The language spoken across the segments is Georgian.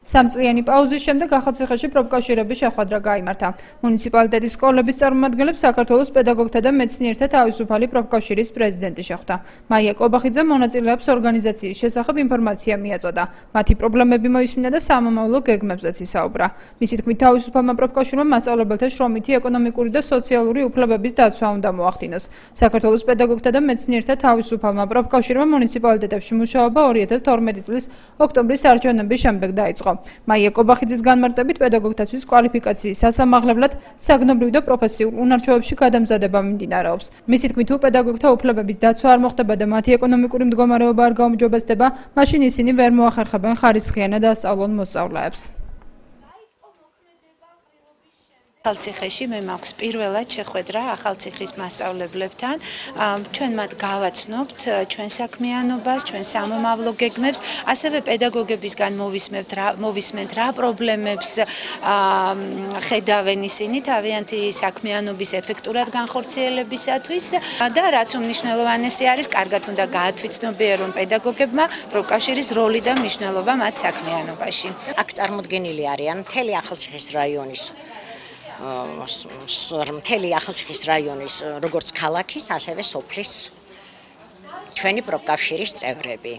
სამწლიანი პაუზის შემდეგ ახალციხეში პროფკავშირების შეხვედრა გაიმართა. მუნიციპალიტეტის სკოლების წარმომადგენლებს საქართველოს პედაგოგთა და მეცნიერთა თავისუფალი პროფკავშირის პრეზიდენტი შეხვდა. მაია კობახიძე მონაწილეებს ორგანიზაციის შესახებ ინფორმაცია მიაწოდა. მათი პრობლემები მოისმინა და სამომავლო გეგმებზეც ისაუბრა. მისი თქმით, თავისუფალმა პროფკავშირმა მასწავლებელთა შრომითი, ეკონომიკური და სოციალური უფლებების დაცვა უნდა მოახდინოს. საქართველოს პედაგოგთა და მეცნიერთა თავისუფალმა პროფკავშირმა მუნიციპალიტეტებში მუშაობა 2012 წლის ოქტომბრის არჩევნების შემდეგ დაიწყო. მაია კობახიძის განმარტებით, პედაგოგთათვის კვალიფიკაციის სასამაღლებლად საგნობრივ და პროფესიულ უნარჩვევებში გადამზადება მიმდინარეობს. მისი თქმით, თუ პედაგოგთა უფლებების დაცვა არ მოხდება და მათი ეკონომიკური მდგომარეობა არ გაუმჯობესდება, მაშინ ისინი ვერ მოახერხებენ ხარისხიანად ასწავლონ მოსწავლეებს. ახალციხეში მე მაქვს პირველად შეხვედრა ახალციხის მასწავლებლებთან. ჩვენ მათ გავაცნობთ ჩვენ საქმიანობას, ჩვენ სამომავლო გეგმებს, ასევე პედაგოგებისგან მოვისმენთ რა პრობლემებს ხედავენ ისინი თავიანთი საქმიანობის ეფექტურად განხორციელებისათვის და რაც უმნიშვნელოვანესი არის, კარგად უნდა გაათვითცნობიერონ პედაგოგებმა პროფკავშირის როლი და მნიშვნელობა მათ საქმიანობაში. აქ წარმოდგენილი არიან მთელი ახალციხის რაიონის მთელი ახალციხის რაიონის როგორც ქალაქის, ასევე სოფლის ჩვენი პროფკავშირის წევრები.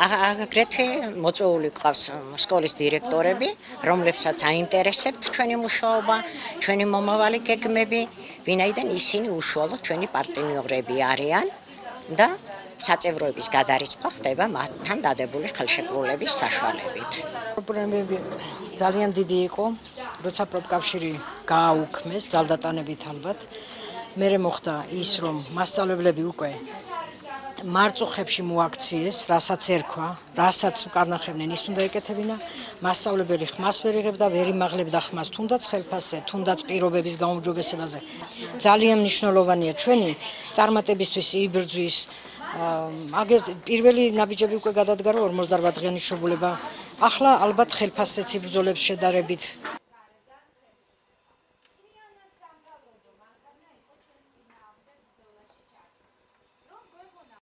აგრეთვე მოწვეული ყავს სკოლის დირექტორები, რომლებსაც აინტერესებთ ჩვენი მუშაობა, ჩვენი მომავალი გეგმები, ვინაიდან ისინი უშუალოდ ჩვენი პარტნიორები არიან და საწევროების გადარიცხვა ხდება მათთან დადებული ხელშეკრულების საშუალებით. პრობლემები ძალიან დიდი იყო, როცა პროფკავშირი გააუქმეს, ძალდატანებით ალბათ. მერე მოხდა ის, რომ მასწავლებლები უკვე მარწუხებში მოაქციეს, რასაც ერქვა, რასაც უკანახებდნენ, ის უნდა ეკეთებინა. მასწავლებელი ხმას ვერ იღებდა, ვერ იმაღლებდა ხმას, თუნდაც ხელფასზე, თუნდაც პირობების გაუმჯობესებაზე. ძალიან მნიშვნელოვანია ჩვენი წარმატებისთვის იბრძვის. პირველი ნაბიჯები უკვე გადადგა 48 დღიანი შეგუება. ახლა ალბათ ხელფასზეც იბრძოლებს შედარებით.